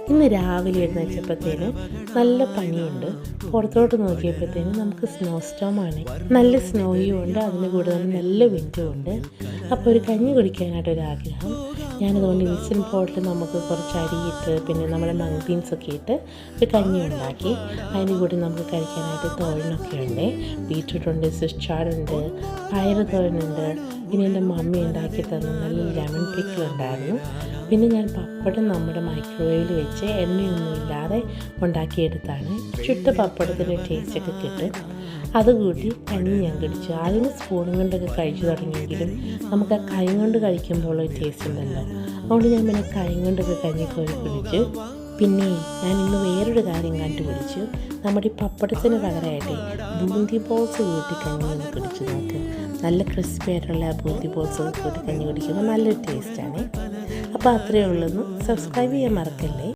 ഇന്ന് രാവിലെ എഴുന്നേറ്റപ്പോഴത്തേനും നല്ല പനിയുണ്ട്. പുറത്തോട്ട് നോക്കിയപ്പോഴത്തേനും നമുക്ക് സ്നോ സ്റ്റോമാണ്. നല്ല സ്നോയും ഉണ്ട്, അതിന് കൂടെ തന്നെ നല്ല വിൻഡും ഉണ്ട്. അപ്പോൾ ഒരു കഞ്ഞി കുടിക്കാനായിട്ടൊരാഗ്രഹം. ഞാനതുകൊണ്ട് ഇൻസ്റ്റൻറ്റ് പോട്ടിൽ നമുക്ക് കുറച്ച് അരിയിട്ട് പിന്നെ നമ്മുടെ മങ് ബീൻസൊക്കെ ഇട്ട് ഒരു കഞ്ഞി ഉണ്ടാക്കി. അതിന് കൂടി നമുക്ക് കഴിക്കാനായിട്ട് തോരനൊക്കെ ഉണ്ട്. ബീറ്റ്റൂട്ട് ഉണ്ട്, സ്വിസ് ചാറുണ്ട്, പയർ തോരനുണ്ട്. പിന്നെ എൻ്റെ മമ്മി ഉണ്ടാക്കി തന്ന നല്ല ലെമൺ പിക്കിൾ ഉണ്ടായിരുന്നു. പിന്നെ ഞാൻ പപ്പടം നമ്മുടെ മൈക്രോവേവിൽ വെച്ച് എണ്ണയൊന്നും ഇല്ലാതെ ഉണ്ടാക്കിയെടുത്താണ്. ചുട്ട പപ്പടത്തിൻ്റെ ടേസ്റ്റൊക്കെ കിട്ടും. അതുകൂട്ടി കഞ്ഞി ഞാൻ കുടിച്ചു. ആദ്യം സ്പൂൺ കൊണ്ടൊക്കെ കഴിച്ചു തുടങ്ങിയെങ്കിലും നമുക്ക് ആ കൈ കൊണ്ട് കഴിക്കുമ്പോൾ ഒരു ടേസ്റ്റ് ഉണ്ടല്ലോ. അതുകൊണ്ട് ഞാൻ പിന്നെ കൈ കൊണ്ടൊക്കെ കഞ്ഞി കോരി കുടിച്ചു. പിന്നെ ഞാൻ ഇന്ന് വേറൊരു കാര്യം കണ്ടുപിടിച്ചു. നമ്മുടെ ഈ പപ്പടത്തിന് പകരമായിട്ട് ബൂന്തി ബോൾസ് കൂട്ടി കഞ്ഞി ഒന്ന് കുടിച്ച് നോക്ക്. നല്ല ക്രിസ്പി ആയിട്ടുള്ള ബൂന്തി ബോൾസ് കൂട്ടി കഞ്ഞി കുടിക്കുമ്പോൾ നല്ലൊരു ടേസ്റ്റാണ്. അപ്പോൾ അത്രയേ ഉള്ളൂ. സബ്സ്ക്രൈബ് ചെയ്യാൻ മറക്കല്ലേ.